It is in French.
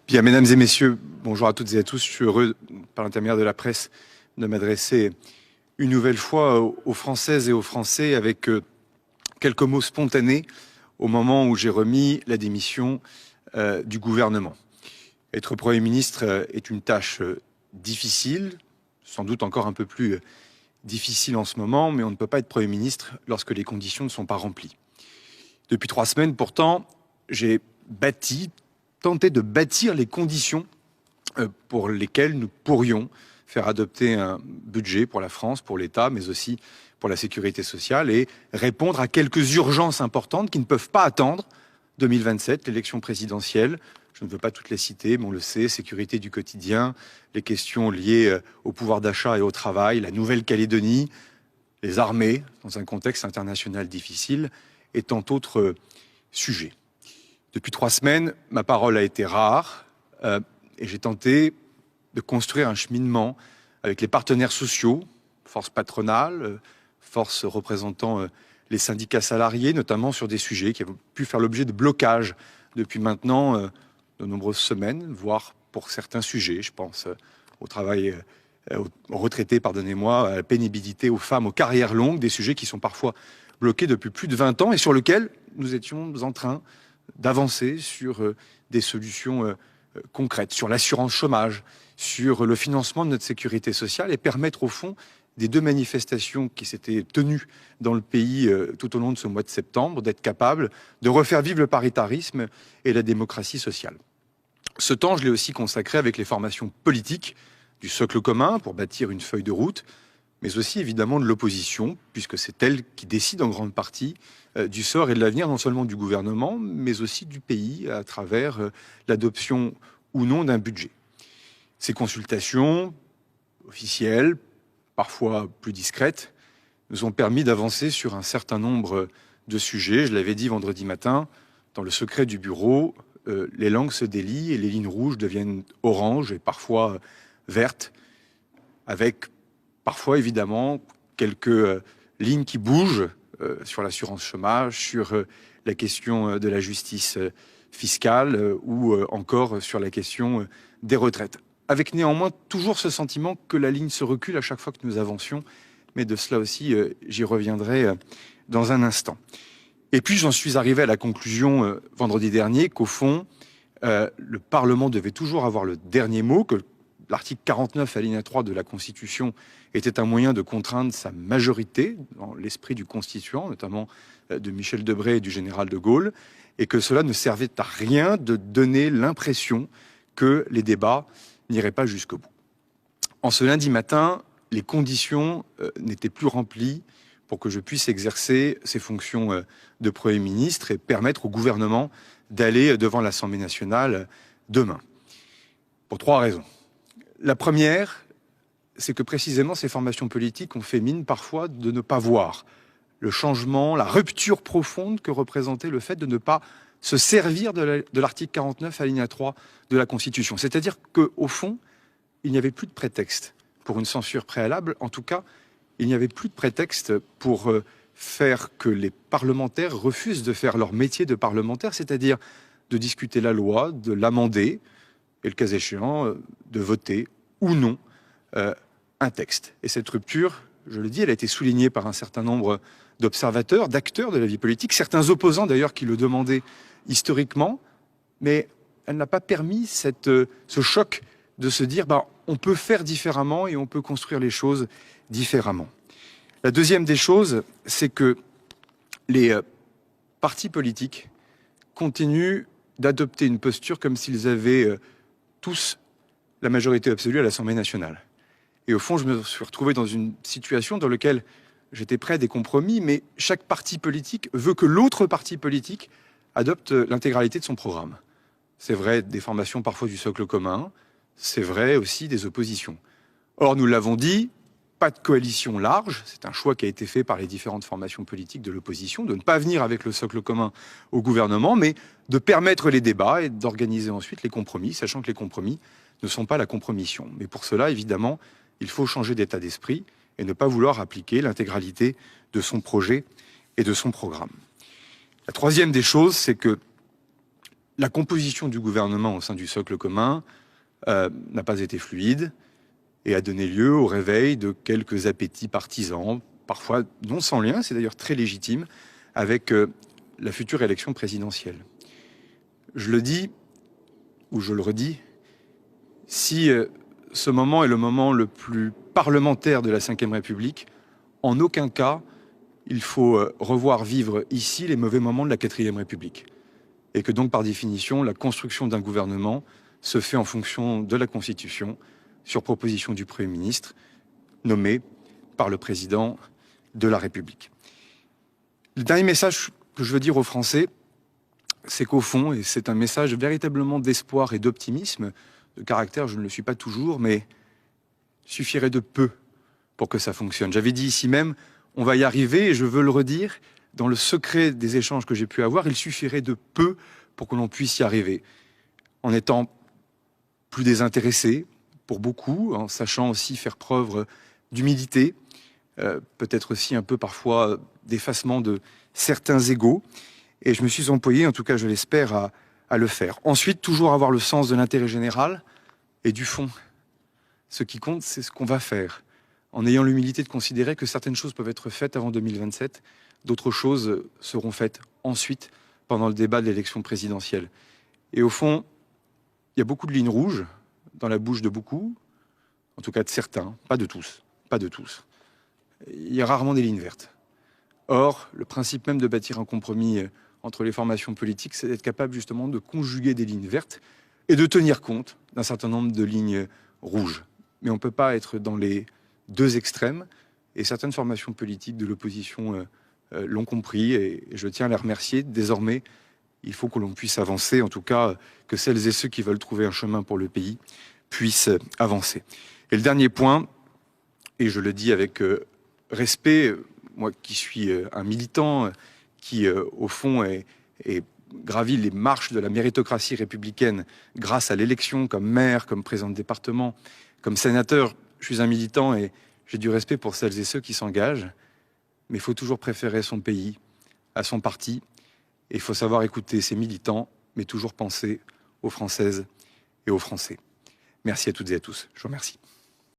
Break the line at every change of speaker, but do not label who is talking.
Bien, mesdames et messieurs, bonjour à toutes et à tous. Je suis heureux, par l'intermédiaire de la presse, de m'adresser une nouvelle fois aux Françaises et aux Français avec quelques mots spontanés au moment où j'ai remis la démission du gouvernement. Être Premier ministre est une tâche difficile, sans doute encore un peu plus difficile en ce moment, mais on ne peut pas être Premier ministre lorsque les conditions ne sont pas remplies. Depuis 3 semaines, pourtant, j'ai tenté de bâtir les conditions pour lesquelles nous pourrions faire adopter un budget pour la France, pour l'État, mais aussi pour la sécurité sociale et répondre à quelques urgences importantes qui ne peuvent pas attendre 2027, l'élection présidentielle. Je ne veux pas toutes les citer, mais on le sait, sécurité du quotidien, les questions liées au pouvoir d'achat et au travail, la Nouvelle-Calédonie, les armées, dans un contexte international difficile, et tant d'autres sujets. Depuis 3 semaines, ma parole a été rare et j'ai tenté de construire un cheminement avec les partenaires sociaux, forces patronales, forces représentant les syndicats salariés, notamment sur des sujets qui avaient pu faire l'objet de blocages depuis maintenant de nombreuses semaines, voire pour certains sujets, je pense au travail, aux retraités, pardonnez-moi, à la pénibilité, aux femmes, aux carrières longues, des sujets qui sont parfois bloqués depuis plus de 20 ans et sur lesquels nous étions en train d'avancer sur des solutions concrètes, sur l'assurance chômage, sur le financement de notre sécurité sociale et permettre au fond des 2 manifestations qui s'étaient tenues dans le pays tout au long de ce mois de septembre, d'être capable de refaire vivre le paritarisme et la démocratie sociale. Ce temps, je l'ai aussi consacré avec les formations politiques du socle commun pour bâtir une feuille de route, mais aussi évidemment de l'opposition, puisque c'est elle qui décide en grande partie du sort et de l'avenir non seulement du gouvernement, mais aussi du pays à travers l'adoption ou non d'un budget. Ces consultations officielles, parfois plus discrètes, nous ont permis d'avancer sur un certain nombre de sujets. Je l'avais dit vendredi matin, dans le secret du bureau, les langues se délient et les lignes rouges deviennent oranges et parfois vertes, avec parfois évidemment quelques lignes qui bougent sur l'assurance chômage, sur la question de la justice fiscale ou encore sur la question des retraites. Avec néanmoins toujours ce sentiment que la ligne se recule à chaque fois que nous avancions, mais de cela aussi j'y reviendrai dans un instant. Et puis j'en suis arrivé à la conclusion vendredi dernier qu'au fond, le Parlement devait toujours avoir le dernier mot, que l'article 49 alinéa 3 de la Constitution était un moyen de contraindre sa majorité dans l'esprit du constituant, notamment de Michel Debré et du général de Gaulle, et que cela ne servait à rien de donner l'impression que les débats n'iraient pas jusqu'au bout. En ce lundi matin, les conditions n'étaient plus remplies pour que je puisse exercer ces fonctions de Premier ministre et permettre au gouvernement d'aller devant l'Assemblée nationale demain. Pour 3 raisons. La première, c'est que précisément ces formations politiques ont fait mine parfois de ne pas voir le changement, la rupture profonde que représentait le fait de ne pas se servir de l'article 49 alinéa 3 de la Constitution. C'est-à-dire qu'au fond, il n'y avait plus de prétexte pour une censure préalable. En tout cas, il n'y avait plus de prétexte pour faire que les parlementaires refusent de faire leur métier de parlementaire, c'est-à-dire de discuter la loi, de l'amender, et le cas échéant, de voter ou non un texte. Et cette rupture, je le dis, elle a été soulignée par un certain nombre d'observateurs, d'acteurs de la vie politique, certains opposants d'ailleurs qui le demandaient historiquement, mais elle n'a pas permis ce choc de se dire on peut faire différemment et on peut construire les choses différemment. La deuxième des choses, c'est que les partis politiques continuent d'adopter une posture comme s'ils avaient tous la majorité absolue à l'Assemblée nationale. Et au fond, je me suis retrouvé dans une situation dans laquelle j'étais prêt à des compromis, mais chaque parti politique veut que l'autre parti politique adopte l'intégralité de son programme. C'est vrai des formations parfois du socle commun, c'est vrai aussi des oppositions. Or, nous l'avons dit, pas de coalition large, c'est un choix qui a été fait par les différentes formations politiques de l'opposition, de ne pas venir avec le socle commun au gouvernement, mais de permettre les débats et d'organiser ensuite les compromis, sachant que les compromis ne sont pas la compromission. Mais pour cela, évidemment, il faut changer d'état d'esprit et ne pas vouloir appliquer l'intégralité de son projet et de son programme. La troisième des choses, c'est que La composition du gouvernement au sein du socle commun n'a pas été fluide et a donné lieu au réveil de quelques appétits partisans, parfois non sans lien, c'est d'ailleurs très légitime, avec la future élection présidentielle. Je le dis, ou je le redis, si ce moment est le moment le plus parlementaire de la Ve République, en aucun cas il faut revoir vivre ici les mauvais moments de la Quatrième République. Et que donc, par définition, la construction d'un gouvernement se fait en fonction de la Constitution, sur proposition du Premier ministre, nommé par le Président de la République. Le dernier message que je veux dire aux Français, c'est qu'au fond, et c'est un message véritablement d'espoir et d'optimisme, de caractère, je ne le suis pas toujours, mais il suffirait de peu pour que ça fonctionne. J'avais dit ici même, on va y arriver, et je veux le redire, dans le secret des échanges que j'ai pu avoir, il suffirait de peu pour que l'on puisse y arriver. En étant plus désintéressé, pour beaucoup, en sachant aussi faire preuve d'humilité, peut-être aussi un peu parfois d'effacement de certains égos. Et je me suis employé, en tout cas je l'espère, à le faire. Ensuite, toujours avoir le sens de l'intérêt général et du fond. Ce qui compte, c'est ce qu'on va faire, en ayant l'humilité de considérer que certaines choses peuvent être faites avant 2027, d'autres choses seront faites ensuite, pendant le débat de l'élection présidentielle. Et au fond, il y a beaucoup de lignes rouges dans la bouche de beaucoup, en tout cas de certains, pas de tous, pas de tous. Il y a rarement des lignes vertes. Or, le principe même de bâtir un compromis entre les formations politiques, c'est d'être capable justement de conjuguer des lignes vertes et de tenir compte d'un certain nombre de lignes rouges. Mais on ne peut pas être dans les deux extrêmes, et certaines formations politiques de l'opposition l'ont compris, et je tiens à les remercier. Désormais, il faut que l'on puisse avancer, en tout cas que celles et ceux qui veulent trouver un chemin pour le pays puissent avancer. Et le dernier point, et je le dis avec respect, moi qui suis un militant, qui au fond est gravi les marches de la méritocratie républicaine grâce à l'élection comme maire, comme président de département, comme sénateur, je suis un militant et j'ai du respect pour celles et ceux qui s'engagent, mais il faut toujours préférer son pays à son parti. Et il faut savoir écouter ses militants, mais toujours penser aux Françaises et aux Français. Merci à toutes et à tous. Je vous remercie.